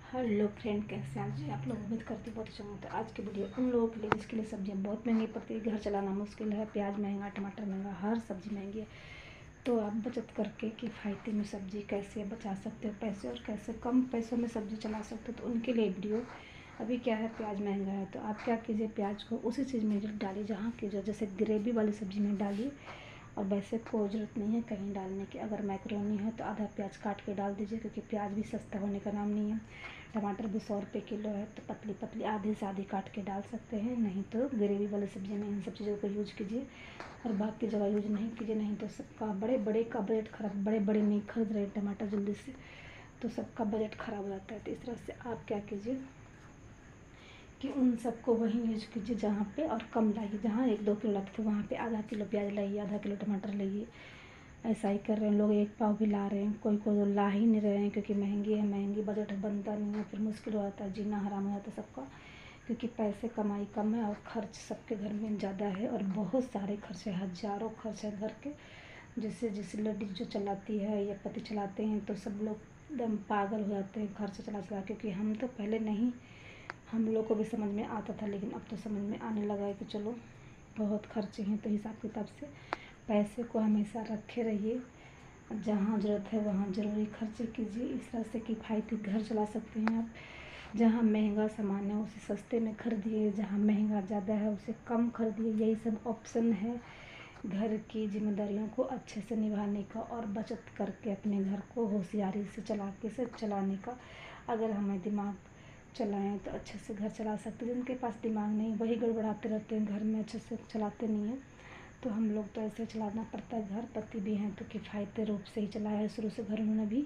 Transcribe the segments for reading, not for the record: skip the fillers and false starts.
Hello friend, कैसे हैं जी आप लोग। उम्मीद करती बहुत अच्छा होता है। आज की वीडियो उन लोगों के लिए जिसके लिए सब्जियां बहुत महंगी पड़ती है, घर चलाना मुश्किल है, प्याज महंगा, टमाटर महंगा, हर सब्जी महंगी है। तो आप बचत करके किफ़ायती में सब्जी कैसे बचा सकते हो पैसे, और कैसे कम पैसों में सब्जी चला सकते हो, तो उनके लिए वीडियो। अभी क्या है, प्याज महंगा है, तो आप क्या कीजिए, प्याज को उसी चीज़ में डालिए जहाँ की जो जैसे ग्रेवी वाली सब्ज़ी में डालिए। और वैसे कोई ज़रूरत नहीं है कहीं डालने की। अगर मैक्रोनी है तो आधा प्याज काट के डाल दीजिए, क्योंकि प्याज भी सस्ता होने का नाम नहीं है। टमाटर भी 100 रुपये किलो है, तो पतली पतली आधी से आधी काट के डाल सकते हैं। नहीं तो ग्रेवी वाली सब्जी में इन सब चीज़ों का यूज कीजिए, और बाकी जगह यूज नहीं कीजिए। नहीं तो सबका बड़े बड़े का बजट खराब, बड़े बड़े नहीं खरीद रहे टमाटर जल्दी से, तो सबका बजट ख़राब हो जाता है। तो इस तरह से आप क्या कीजिए कि उन सबको वहीं यूज कीजिए जहाँ पे, और कम लाइए। जहाँ 1-2 किलो लगते वहाँ पे आधा किलो प्याज लाइए, आधा किलो टमाटर लाइए। ऐसा ही कर रहे हैं लोग, 1 पाव भी ला रहे हैं, कोई कोई तो ला ही नहीं रहे हैं, क्योंकि महंगी है, महंगी बजट बनता नहीं है, फिर मुश्किल हो जाता है, जीना हराम हो जाता है सबका। क्योंकि पैसे कमाई कम है और खर्च सबके घर में ज़्यादा है, और बहुत सारे खर्च है, हज़ारों खर्च है घर के। जिससे लेडीज जो चलाती है या पति चलाते हैं, तो सब लोग एकदम पागल हो जाते हैं खर्च चला चला। क्योंकि हम तो पहले नहीं, हम लोग को भी समझ में आता था, लेकिन अब तो समझ में आने लगा है कि चलो बहुत खर्चे हैं। तो हिसाब किताब से पैसे को हमेशा रखे रहिए, जहाँ ज़रूरत है वहाँ ज़रूरी खर्चे कीजिए। इस तरह से किफ़ायती घर चला सकते हैं आप। जहाँ महंगा सामान है उसे सस्ते में खरीदिए, जहाँ महंगा ज़्यादा है उसे कम खरीदिए। यही सब ऑप्शन है घर की जिम्मेदारियों को अच्छे से निभाने का, और बचत करके अपने घर को होशियारी से चलाने का। अगर हमें दिमाग चलाएं तो अच्छे से घर चला सकते हैं। जिनके पास दिमाग नहीं वही गड़बड़ाते रहते हैं, घर में अच्छे से चलाते नहीं हैं। तो हम लोग तो ऐसे चलाना पड़ता है घर। पति भी हैं तो किफ़ायती रूप से ही चलाया है शुरू से घर। उन्होंने भी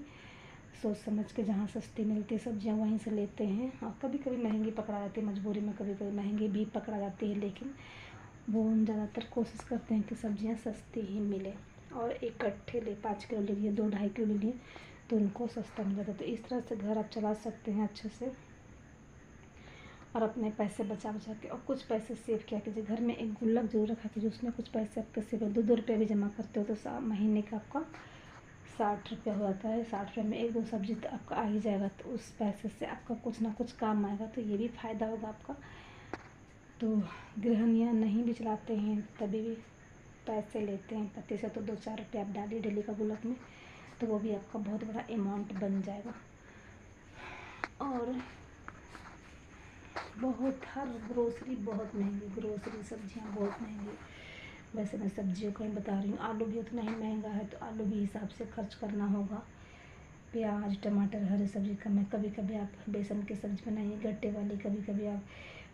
सोच समझ के जहाँ सस्ती मिलती है सब्जियाँ वहीं से लेते हैं। और कभी कभी महंगी पकड़ा जाती है, मजबूरी में कभी कभी महंगी भी पकड़ा जाती है, लेकिन वो हम ज़्यादातर कोशिश करते हैं कि सब्जियाँ सस्ती ही मिले। और इकट्ठे ले, 5 किलो ले लिए, 2-2.5 किलो ले लिए, तो उनको सस्ता मिल जाता है। तो इस तरह से घर आप चला सकते हैं अच्छे से, और अपने पैसे बचा बचा के, और कुछ पैसे सेव किया कीजिए। घर में एक गुल्लक जरूर रखा कीजिए, उसमें कुछ पैसे आपके सेव, 2-2 रुपये भी जमा करते हो तो महीने का आपका 60 रुपया हो जाता है। 60 रुपये में 1-2 सब्जी तो आपका आ ही जाएगा। तो उस पैसे से आपका कुछ ना कुछ काम आएगा, तो ये भी फ़ायदा होगा आपका। तो गृहिणियाँ नहीं भी चलाते हैं तभी भी पैसे लेते हैं पति से, तो 2-4 रुपये आप डालिए डेली का गुल्लक में, तो वो भी आपका बहुत बड़ा अमाउंट बन जाएगा। और बहुत हर ग्रोसरी बहुत महंगी, ग्रोसरी सब्जियां बहुत महंगी। वैसे मैं सब्जियों का ही बता रही हूँ। आलू भी उतना ही महंगा है, तो आलू भी हिसाब से खर्च करना होगा। प्याज, टमाटर, हरी सब्जी कम है। कभी कभी आप बेसन की सब्ज़ी बनाइए गट्टे वाली, कभी कभी आप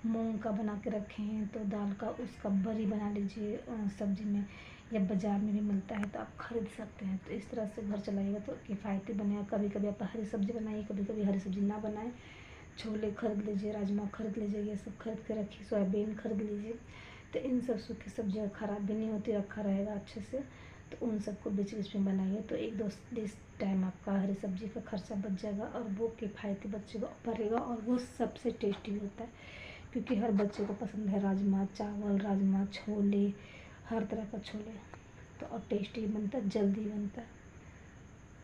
मूंग का बना के रखे हैं तो दाल का उसका बरी बना लीजिए सब्जी में, या बाज़ार में भी मिलता है तो आप खरीद सकते हैं। तो इस तरह से घर चलाइएगा तो किफ़ायती बनेगा। कभी कभी आप हरी सब्ज़ी बनाइए, कभी कभी हरी सब्ज़ी ना बनाएं। छोले खरीद लीजिए, राजमा खरीद लीजिए, ये सब खरीद के रखिए, सोयाबीन खरीद लीजिए। तो इन सब सूखी सब्जियाँ ख़राब भी नहीं होती, रखा रहेगा अच्छे से। तो उन सबको बीच बीच में बनाइए, तो 1-2 टाइम आपका हरी सब्जी का खर्चा बच जाएगा, और वो किफ़ायती बच्चे को पड़ेगा, और वो सबसे टेस्टी होता है। क्योंकि हर बच्चे को पसंद है राजमा चावल, राजमा छोले, हर तरह का छोले। तो और टेस्टी बनता है, जल्दी बनता है।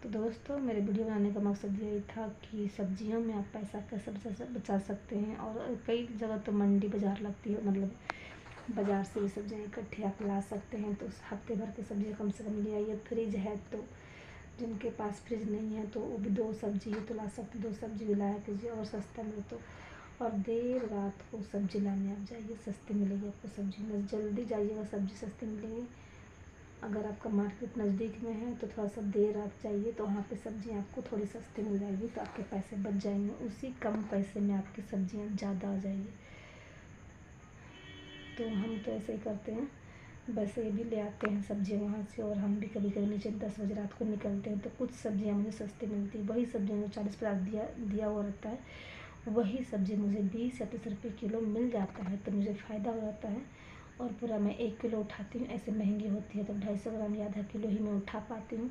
तो दोस्तों, मेरे वीडियो बनाने का मकसद यही था कि सब्जियों में आप पैसा कैसे बचा सकते हैं। और कई जगह तो मंडी बाज़ार लगती है, मतलब बाज़ार से भी सब्जियाँ इकट्ठे आप ला सकते हैं। तो उस हफ्ते भर की सब्जियाँ कम से कम ले आइए। फ्रिज है तो, जिनके पास फ्रिज नहीं है तो वो भी 2 सब्जी ही तो ला सकते, 2 सब्जी भी लाया कीजिए, और सस्ता मिले तो। और देर रात को सब्जी लाने आप जाइए, सस्ती मिलेगी आपको सब्जी। जल्दी जाइएगा, सब्जी सस्ती मिलेगी। अगर आपका मार्केट नज़दीक में है तो थोड़ा सा देर रात जाइए, तो वहाँ पे सब्ज़ियाँ आपको थोड़ी सस्ती मिल जाएगी, तो आपके पैसे बच जाएंगे। उसी कम पैसे में आपकी सब्ज़ियाँ ज़्यादा आ जाएगी। तो हम तो ऐसे ही करते हैं, वैसे भी ले आते हैं सब्ज़ी वहाँ से। और हम भी कभी कभी नीचे 10 बजे रात को निकलते हैं, तो कुछ सब्ज़ियाँ मुझे सस्ती मिलती है। वही सब्ज़ियाँ जो 40-50 दिया हुआ रहता है, वही सब्ज़ी मुझे 20 या 30 रुपये किलो मिल जाता है, तो मुझे फ़ायदा हो जाता है। और पूरा मैं 1 किलो उठाती हूँ। ऐसे महंगी होती है तो 250 ग्राम या आधा किलो ही मैं उठा पाती हूँ।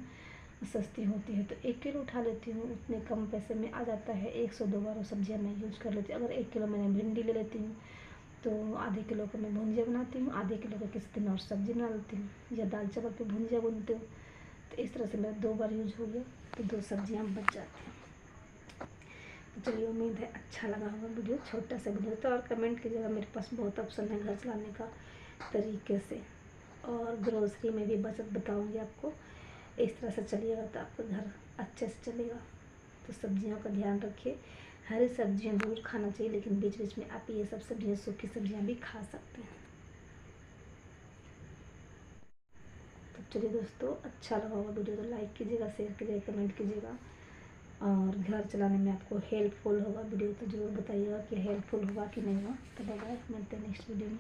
सस्ती होती है तो 1 किलो उठा लेती हूँ, उतने कम पैसे में आ जाता है। 100-2 बार वो सब्ज़ियाँ मैं यूज कर लेती हूँ। अगर 1 किलो मैंने भिंडी ले लेती हूँ तो आधे किलो का मैं भुंजिया बनाती हूँ, आधे किलो का किसी दिन और सब्ज़ी बना लेती हूँ, या दाल चावल पे भुंजिया बनती हूँ। तो इस तरह से मेरा 2 बार यूज हो गया, तो 2 सब्ज़ियाँ बच जाती हैं। तो चलिए, उम्मीद है अच्छा लगा होगा वीडियो, छोटा सा वीडियो तो। और कमेंट कीजिएगा, मेरे पास बहुत ऑप्शन है घर चलाने का तरीके से, और ग्रोसरी में भी बचत बताऊंगी आपको। इस तरह से चलिएगा तो आपका घर अच्छे से चलेगा। तो सब्जियों का ध्यान रखिए, हरी सब्जियां जरूर खाना चाहिए, लेकिन बीच बीच में आप ये सब सब्जियां, सूखी सब्जियां भी खा सकते हैं। तो चलिए दोस्तों, अच्छा लगा होगा वीडियो तो लाइक कीजिएगा, शेयर कीजिएगा, कमेंट कीजिएगा। और घर चलाने में आपको हेल्पफुल होगा वीडियो तो ज़रूर बताइएगा कि हेल्पफुल होगा कि नहीं हुआ। तो बाय बाय, मिलते हैं नेक्स्ट वीडियो में।